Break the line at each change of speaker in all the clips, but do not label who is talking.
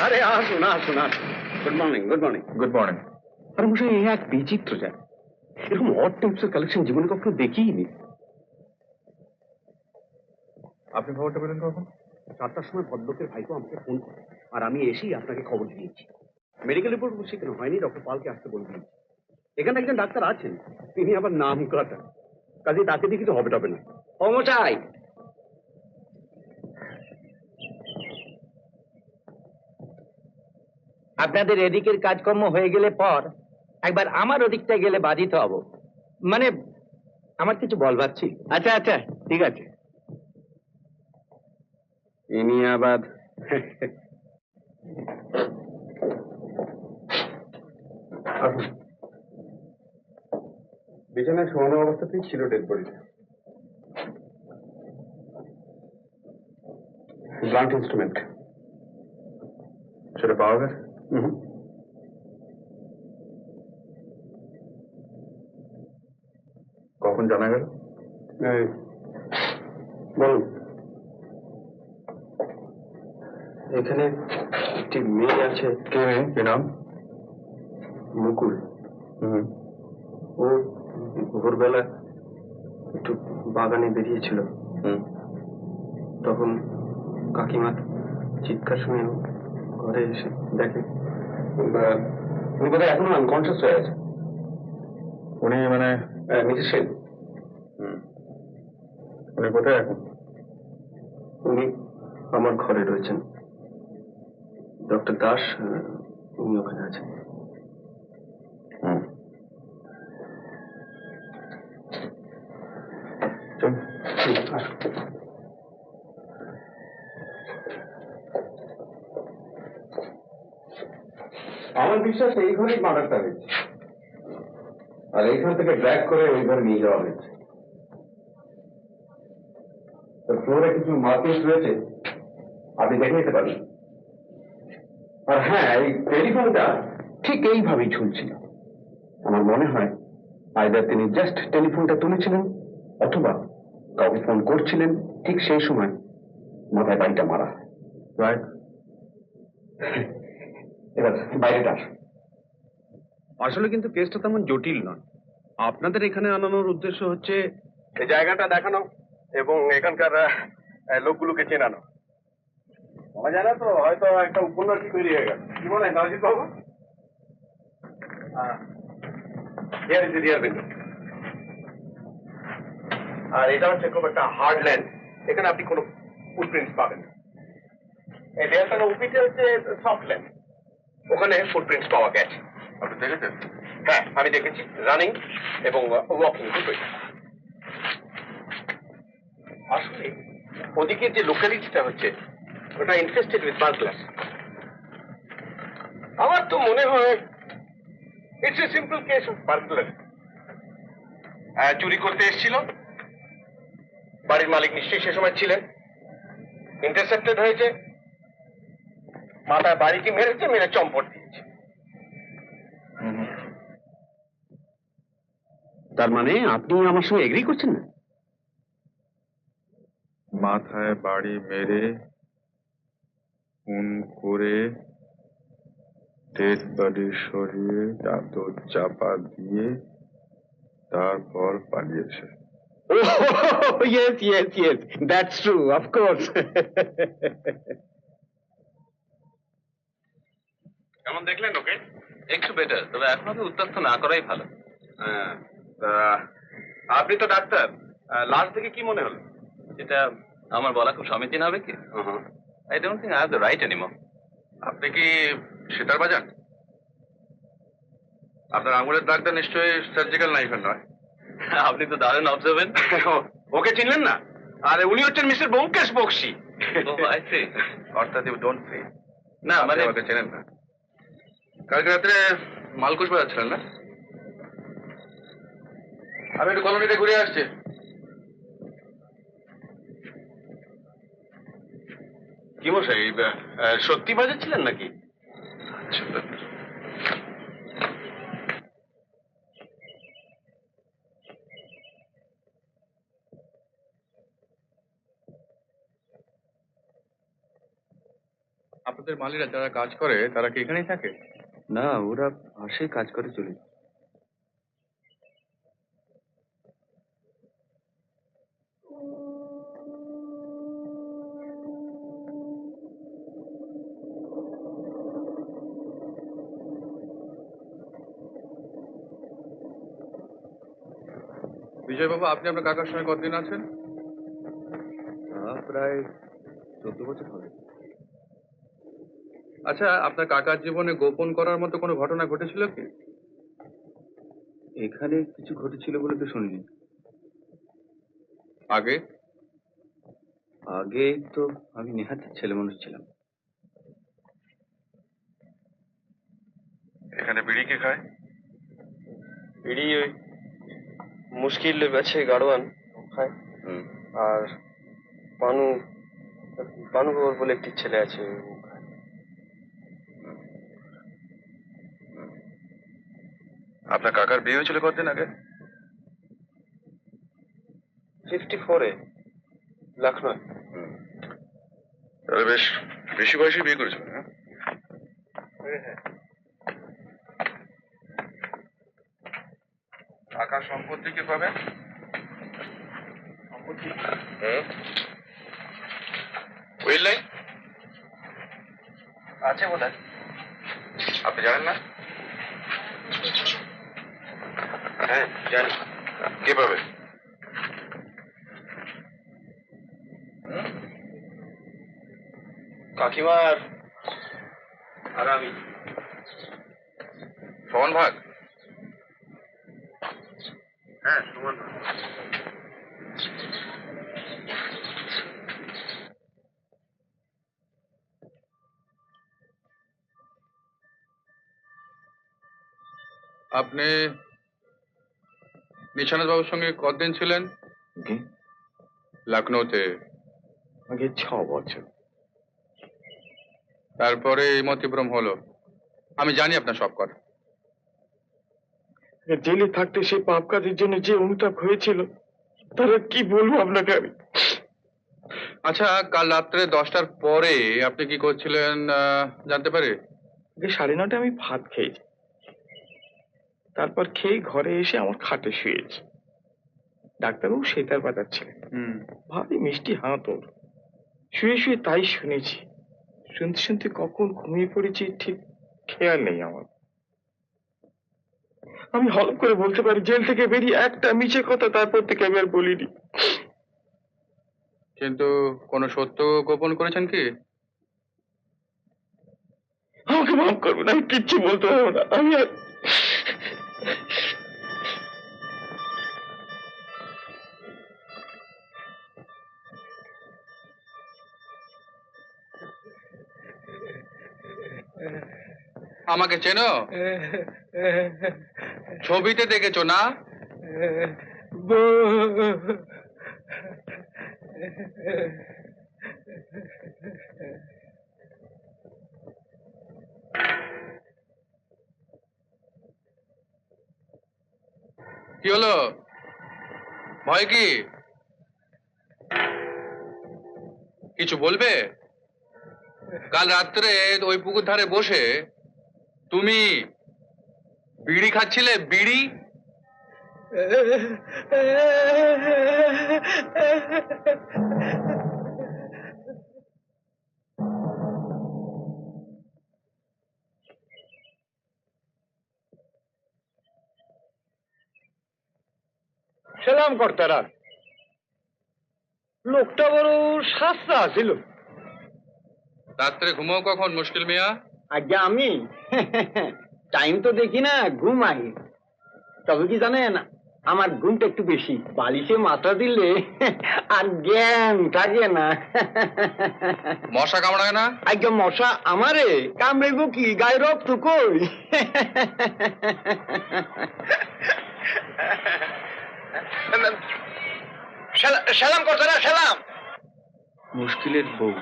আরে আসুন আসুন আসুন। Good morning good morning.
Good morning.
আরে মশাই, এই এক বিচিত্র যায়, এরকম অড টাইপসের কালেকশন জীবনে কখনো দেখিনি।
আপনি খবরটা পেলেন কখন?
7টার সময় ভদ্রলোকের ভাইপো আমাকে ফোন করে, আর আমি এসেই আপনাকে খবর দিয়েছি। মেডিকেল রিপোর্ট সেখানে হয়নি, ডক্টর পালকে আসতে বলে দিয়েছি। এখানে একজন ডাক্তার আছেন, তিনি আবার নাম কাটা, কাজে তাকে দিয়ে কিছু হবে টবে না। ও মশাই,
আপনাদের এদিকের কাজকর্ম হয়ে গেলে পর একবার আমার ওদিকটা গেলে বাধিত হব, মানে আমার কিছু বলবার ছিল।
আচ্ছা আচ্ছা ঠিক আছে। ইনি আবার বিছানায় শোয়ানো অবস্থাতেই ছিল ডেড বডিটা। ব্লান্ট ইনস্ট্রুমেন্ট
সেটা পাওয়া গেছে? কখন জানা গেল?
বলুন।
এখানে একটি মেয়ে আছে।
কে মেয়ে? কি নাম?
মুকুল। ও ভোরবেলা একটু বাগানে বেরিয়েছিল, তখন কাকিমার চিৎকার শুনে ঘরে এসে দেখে
উনি বোধহয় এখনো আনকনসিয়াস হয়ে আছে।
উনি মানে
মিসেস সেন।
উনি কোথায় এখন?
উনি আমার ঘরে রয়েছেন। ডক্টর দাস উনি ওখানে আছেন।
আমার বিশ্বাস এই ঘরেই মার্ডারটা হয়েছে, আর এইখান থেকে ড্র্যাগ করে ওই ঘরে নিয়ে যাওয়া হয়েছে। ফ্লোরে কিছু মার্কিংস রয়েছে, আপনি দেখে নিতে পারেন। আর হ্যাঁ, এই টেলিফোনটা ঠিক এইভাবেই ঝুলছিল। আমার মনে হয় আইদার তিনি জাস্ট টেলিফোনটা তুলেছিলেন, অথবা কাউকে ফোন করছিলেন, ঠিক সেই সময় মাথায় বাড়িটা মারা হয়।
রাইট।
এবার বাইরেটা আসলে কিন্তু কেসটা তেমন জটিল নয়। আপনাদের এখানে আনানোর উদ্দেশ্য হচ্ছে এই জায়গাটা দেখানো এবং এখানকার লোকগুলোকে চেনানো। বলা যায় না তো, হয়তো একটা উপন্যাসই তৈরি হয়ে গেল। কি বলেন নজির বাবু? আর এটা হচ্ছে খুব একটা হার্ড ল্যান্ড, এখানে আপনি কোনো ফুটপ্রিন্টস পাবেন না। এই লেয়ারটা উপিতে হচ্ছে সফট ল্যান্ড, ওখানে ফুটপ্রিন্টস পাওয়া গেছে।
আপনি দেখেছেন?
হ্যাঁ, আমি দেখেছি, রানিং এবং ওয়াকিং দুটোই। আসলে ওদিকে যে লোকালিটিটা হচ্ছে ওটা ইনফেস্টেড উইথ বার্গলার্স। আমার তো মনে হয় it's a simple case of burglar. চুরি করতে এসেছিল, বাড়ির মালিক নিশ্চয়ই সে সময় ছিলেন, ইন্টারসেপ্টেড হয়েছে, মাথায় বাড়িকে মেরেছে, মেরে চম্পট দিয়েছে। তার মানে আপনি আমার সঙ্গে এগ্রি করছেন না?
মাথায় বাড়ি মেরে খুন করে ডেড বডি সরিয়ে চাদর চাপা দিয়ে তারপর পালিয়েছে।
Yes, yes, yes. That's true, of course. কেমন দেখলেন ওকে?
একটু বেটার, তবে এখন ওকে উত্তপ্ত না করাই ভালো।
আপনি তো ডাক্তার, লাস্ট থেকে কি মনে হলো?
এটা আমার বলা খুব সমীচীন হবে কি? I don't think I have the right anymore.
আপনি কি সেটার বাজান? আপনার আঙুলের দাগটা নিশ্চয়ই সার্জিক্যাল নাইফের নয়।
আপনি তো দারুণ অবজার্ভেন্ট।
ওকে চিনলেন না? আরে উনি হচ্ছেন মিস্টার ব্যোমকেশ বক্সী।
অর্থাৎ ইউ ডোন্ট সি।
না মানে
ওকে চেনেন না? কালকে রাত্রে মালকুশ বাজাচ্ছিলেন না? আমি একটু কলোনিতে ঘুরে আসছি।
কি মশাই, সত্যি বাজাচ্ছিলেন নাকি?
আপনাদের মালিরা যারা কাজ করে তারা কি এখানেই থাকে?
না, ওরা পাশেই কাজ করে চলে যায়।
বিজয় বাবু, আপনি আপনার কাকার সঙ্গে কতদিন আছেন?
প্রায় 14 বছর হবে।
আচ্ছা, আপনার কাকার জীবনে গোপন করার মতো কোনো ঘটনা ঘটেছিল কি?
এখানে কিছু ঘটেছিল বলে তো শুনিনি।
আগে
আগে তো আমি নেহাতি ছেলে মানুষ ছিলাম।
এখানে বিড়ি কে খায়?
বিড়ি ওই মুশকিল আছে গাড়োয়ান খায়। আর পানু পানু বাবুর বলে একটি ছেলে আছে, ও খায়।
আপনার কাকার বিয়ে হয়েছিল কতদিন আগে?
54-এ, লখনৌ।
তাহলে বেশ বেশি বয়সে বিয়ে করেছিল, হ্যাঁ? কাকার সম্পত্তি কে পাবে? সম্পত্তি উইল নাই
আছে বোধ হয়।
আপনি জানেন না?
হ্যাঁ, জানি।
কে পাবে?
কাকিমার আর আমি।
সমান ভাগ?
হ্যাঁ, সমান।
আপনি নিশানাথ বাবুর সঙ্গে কতদিন ছিলেন লখনৌতে?
আগে 6 বছর।
তারপরে এই মতিভ্রম হলো। আমি জানি আপনার সব কথা।
জেলে থাকতে সেই পাপ কাজের জন্য যে অনুতাপ হয়েছিল, তারা কি বলবো আপনাকে আমি।
আচ্ছা, কাল রাত্রে 10টার পরে আপনি কি করছিলেন জানতে পারি?
9:30 আমি ভাত খেয়েছি, তারপর খেয়ে ঘরে এসে আমার খাটে শুয়েছি। ডাক্তারবাবু সেতার বাজাচ্ছিলেন, ভারী মিষ্টি হাঁ তোর। শুয়ে শুয়ে তাই শুনেছি। শুনতে শুনতে কখন ঘুমিয়ে পড়েছি ঠিক খেয়াল নেই আমার। আমি হলপ করে বলতে পারি, জেল থেকে বেরিয়ে একটা মিছে কথা তারপর থেকে আমি আর বলিনি।
কিন্তু কোনো সত্য গোপন করেছেন কি?
আমাকে মাফ করবেন, আমি কিচ্ছু বলতে পারবো না। আমি আর
আমাকে চেনো? ছবিতে দেখেছো না? কি হলো? ভয় কি? কিছু বলবে? কাল রাত্রে ওই পুকুর ধারে বসে তুমি বিড়ি খাচ্ছিলে, বিড়ি।
সেলাম কর্তারা। লোকটা বড় শাস্তা ছিল।
রাত্রে ঘুমাও কখন মুশকিল মিয়া?
আজ্ঞা আমি টাইম তো দেখি না, ঘুমাই। তবে কি জানেন, আমার ঘুমটা একটু বেশি। বালিশে মাথা দিলে আর জ্ঞান থাকে না।
মশা কামড়ায় না?
আজ্ঞা মশা আমারে কামড়াইব কি? গায়ে রক্ত কই? সালাম কর্তারা, সালাম।
মুশকিলের বউ।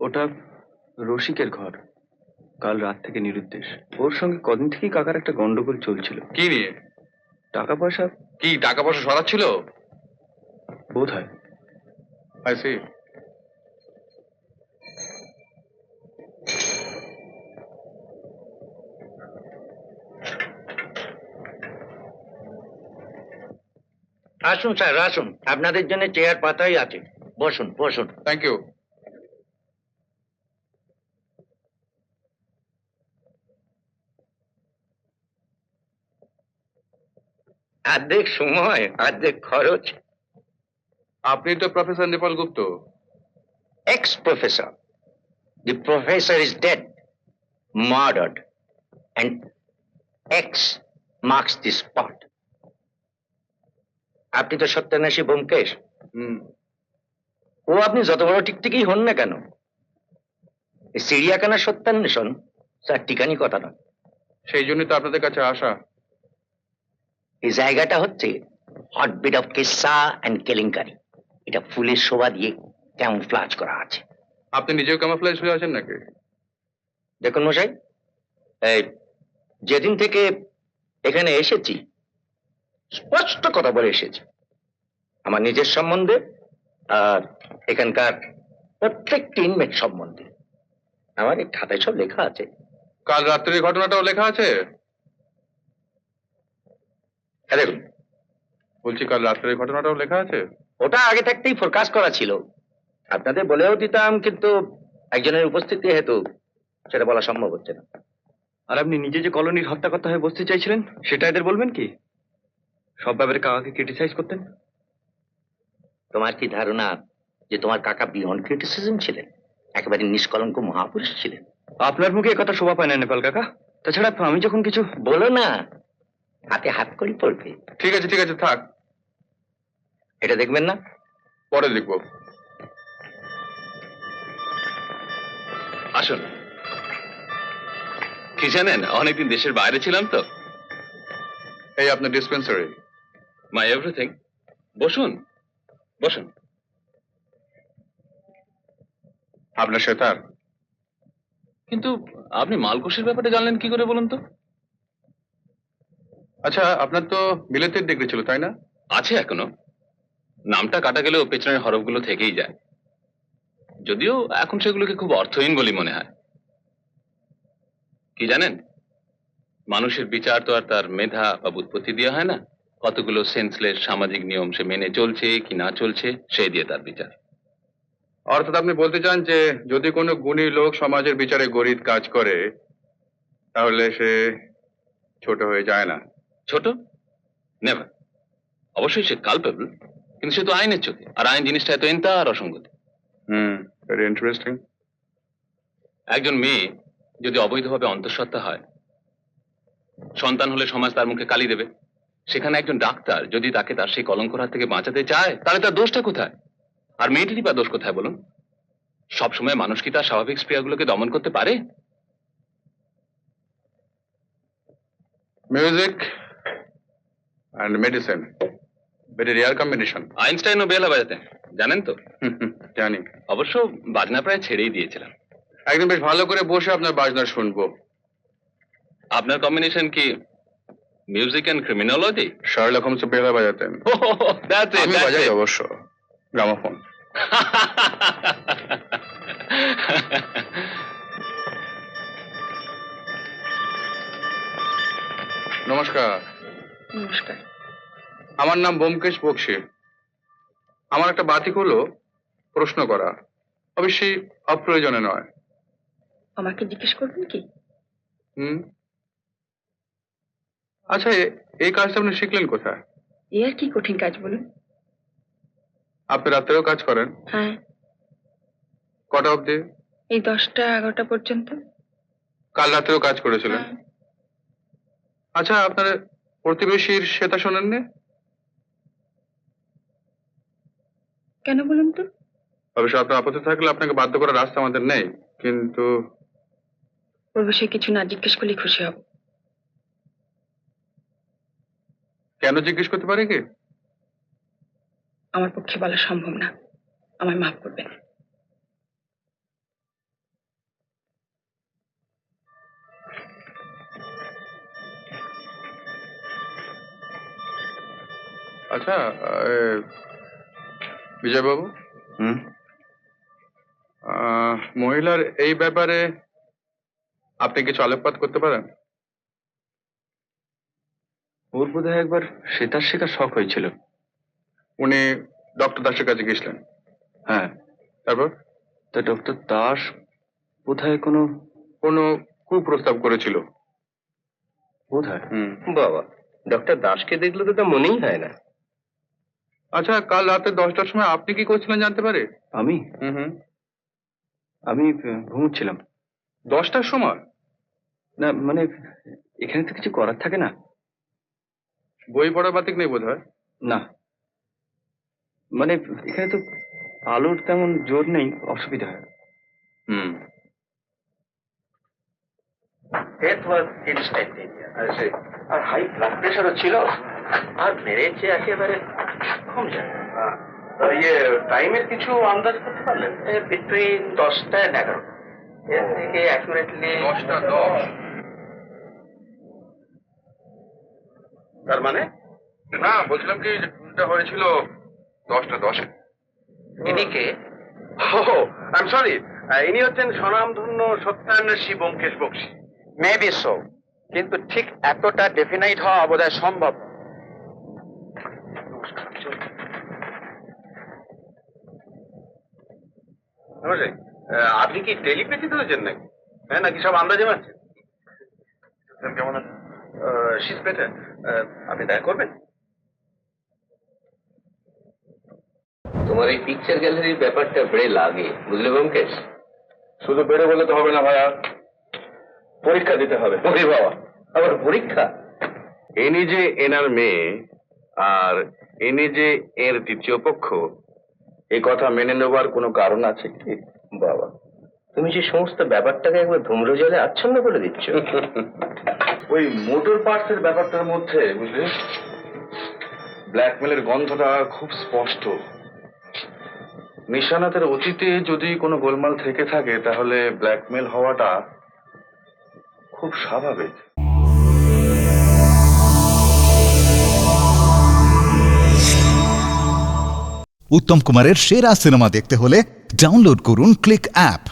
ওটা রসিকের ঘর। কাল রাত থেকে নিরুদ্দেশ। ওর সঙ্গে কদিন থেকেই কাকার একটা গন্ডগোল চলছিল।
কি নিয়ে?
টাকা পয়সা
কি টাকা পয়সা সরাচ্ছিল?
বোধ হয়।
I C.
আসুন স্যার, আসুন, আপনাদের জন্য চেয়ার পাতাই আছে, বসুন বসুন।
Thank you.
অর্ধেক সময় অর্ধেক খরচ।
আপনি তো professor Nepal Gupta.
Ex professor. The professor is dead, murdered, and X marks the spot. আপনি তো সত্যান্বেষী ব্যোমকেশ।
হুম।
ও আপনি যত বড় টিকটিকি হন না কেন, এই চিড়িয়াখানার সত্যান্বেষণ স্যার টিকানি কথা না।
সেই জন্যই তো আপনাদের কাছে আসা।
এই জায়গাটা হচ্ছে হটবিট অফ কেসা অ্যান্ড কেলেঙ্কারি। এটা ফুলের শোভা দিয়ে ক্যামোফ্লাজ করা আছে।
আপনি নিজেও ক্যামোফ্লেজ হয়ে আছেন নাকি?
দেখুন মশাই, এই যেদিন থেকে এখানে এসেছি স্পষ্ট কথা বলে এসেছি আমার নিজের সম্বন্ধে আর এখানকার প্রত্যেকটি ইনমেট সম্বন্ধে। আমার এই খাতায় সব লেখা আছে।
কাল রাত্রির ঘটনাটাও লেখা আছে?
হ্যাঁ দেখুন,
বলছি কাল রাত্রির ঘটনাটাও লেখা আছে?
ওটা আগে থাকতেই ফোরকাস্ট করা ছিল, আপনাদের বলেও দিতাম, কিন্তু একজনের উপস্থিতি হেতু সেটা বলা সম্ভব হচ্ছে না।
আর আপনি নিজে যে কলোনির হত্যাকর্তা হয়ে বসতে চাইছিলেন সেটা এদের বলবেন কি? সব ব্যাপারে কাকাকে ক্রিটিসাইজ করতেন।
তোমার কি ধারণা যে তোমার কাকা বিয়ন্ড ক্রিটিসিজম ছিলেন, একেবারে নিষ্কলঙ্ক মহাপুরুষ ছিলেন?
আপনার মুখে এ কথা শোভা পায় না নেপাল কাকা। তাছাড়া আমি যখন কিছু
বলো না, হাতে হাত করি পড়বে।
ঠিক আছে ঠিক আছে, থাক,
এটা দেখবেন না?
পরে লিখবো।
আসুন। কি জানেন, অনেকদিন দেশের বাইরে ছিলাম তো।
এই আপনার ডিসপেন্সারি।
মাই এভরিথিং। বসুন বসুন।
আপনার সেতার।
কিন্তু আপনি মালকোষের ব্যাপারে জানলেন কি করে বলুন তো?
আচ্ছা, আপনার তো বিলেতের ডিগ্রি ছিল তাই না?
আছে এখনো, নামটা কাটা গেলেও পেছনের হরফগুলো থেকেই যায়, যদিও এখন সেগুলোকে খুব অর্থহীন বলে মনে হয়। কি জানেন, মানুষের বিচার তো আর তার মেধা বা বুৎপত্তি দিয়ে হয় না। কতগুলো সেন্সলেস সামাজিক নিয়ম সে মেনে চলছে কি না চলছে, সেই দিয়ে তার বিচার।
অর্থাৎ আপনি বলতে চান যে যদি কোনো গুণী লোক সমাজের বিচারে গরিব কাজ করে তাহলে সে ছোট হয়ে যায় না?
ছোট? নেভার। অবশ্যই সে কালপেবল, কিন্তু সে তো আইনের চোখে, আর আইন জিনিসটা এত এন্তা আর অসঙ্গতি।
Very interesting.
একজন মেয়ে যদি অবৈধভাবে অন্তঃসত্ত্বা হয়, সন্তান হলে সমাজ তার মুখে কালি দেবে। সেখানে একজন ডাক্তার যদি তাকে তার সেই কলঙ্কর হাত থেকে বাঁচাতে চায়, তাহলে তার দোষটা কোথায়? আর মেয়েটিরই বা দোষ কোথায় বলুন? সবসময় মানুষ কি তার স্বাভাবিক স্পৃহাগুলোকে দমন করতে পারে?
Music and medicine, very rare combination.
আইনস্টাইনও বেলা বাজাতেন, জানেন তো?
জানি।
অবশ্য বাজনা প্রায় ছেড়েই দিয়েছিলাম।
একদিন বেশ ভালো করে বসে আপনার বাজনা শুনবো।
আপনার কম্বিনেশন কি music and criminology?
Sherlock Holmes বেলা বাজাতেন, আমি বাজাই অবশ্য গ্রামোফোন। নমস্কার।
নমস্কার।
আমার নাম ব্যোমকেশ বক্সী। আমার একটা বাতিক হলো প্রশ্ন করা, অবশ্যই অপ্রয়োজনে নয়।
আমাকে জিজ্ঞেস করবেন কি?
হুম। আচ্ছা, এই কাজটা আপনি শিখলেন কোথায়?
এ আর কি কঠিন কাজ বলুন?
আপনি রাত্রেও কাজ করেন?
হ্যাঁ,
কটা অবধি?
এই 10টা 11টা পর্যন্ত।
কাল রাত্রেও কাজ করেছিলেন?
হ্যাঁ।
আচ্ছা, আপনার প্রতিবেশীর সেতা শোনেননি?
কেন বলুন তো?
অবশ্য আপনার আপত্তি থাকলে আপনাকে বাধ্য করার রাস্তা আমাদের নেই, কিন্তু
ওর বিষয়ে কিছু না জিজ্ঞেস করলে খুশি হব।
কেন জিজ্ঞেস করতে পারি কি?
আমার পক্ষে বলা সম্ভব না, আমায় মাফ করবেন।
আচ্ছা, বিজয়বাবু,
হুম?
মহিলার এই ব্যাপারে আপনি কিছু আলোকপাত করতে পারেন?
ওর বোধহয় একবার সেতার শেখার শখ হয়েছিল।
উনি ডক্টর দাসের কাছে গেছিলেন?
হ্যাঁ,
তারপর
তা ডক্টর দাস বোধহয়
কোনো কুপ্রস্তাব করেছিল?
বোধহয়।
বাবা, ডক্টর দাসকে দেখলে তো তা মনেই হয় না।
আচ্ছা, কাল রাতে 10টার সময় আপনি কি করছিলেন জানতে পারে?
আমি
হুম।
আমি ঘুমোচ্ছিলাম।
10টার সময়?
না মানে এখানে তো কিছু করার থাকে না।
বই পড়া বাতিক নেই বোধ হয়।
না মানে এখানে তো আলোর তেমন জোর নেই, অসুবিধা হয়।
হুম।
Death was instantaneous. আর হাই ব্লাড প্রেশারও ছিল, আর মেরেছে একেবারে কম যায়। টাইমের কিছু আন্দাজ করতে পারলেন? বিটুইন 10টা and 11টা। এর থেকে অ্যাকুরেটলি
10টা 10?
তার মানে
না, বলছিলাম কি যে খুনটা হয়েছিল 10টা 10-এ।
ইনি কে? ও আই এম সরি, ইনি হচ্ছেন স্বনামধন্য সত্যান্বেষী ব্যোমকেশ বক্সী। মেবি সো, কিন্তু ঠিক এতটা ডেফিনাইট হওয়া বোধহয় সম্ভব না। আপনি কি টেলিপ্যাথি ধরেছেন নাকি? হ্যাঁ, নাকি সব আন্দাজে মারছেন? কেমন আছেন? শীত বেটার। আপনি দেখা করবেন?
তোমার এই পিকচার গ্যালারির ব্যাপারটা বেড়ে লাগে, বুঝলে ব্যোমকেশ?
শুধু বেড়ে বলে তো হবে না ভাইয়া, পরীক্ষা দিতে হবে। ওরে বাবা, আবার পরীক্ষা? ইনি যে এনার মেয়ে, আর ইনি যে এর দ্বিতীয় পক্ষ, এই কথা মেনে নেবার কোনো কারণ আছে কি? বাবা, তুমি যে সমস্ত ব্যাপারটাকে একবার ধুমরো জলে আচ্ছন্ন করে দিচ্ছ। ওই মোটর পার্টসের ব্যাপারটার মধ্যে বুঝলে ব্ল্যাকমেলের গন্ধটা খুব স্পষ্ট। নিশানাতের অতীতে যদি কোনো গোলমাল থেকে থাকে তাহলে ব্ল্যাকমেল হওয়াটা খুব স্বাভাবিক।
উত্তম কুমারের সেরা সিনেমা দেখতে হলে ডাউনলোড করুন ক্লিক অ্যাপ।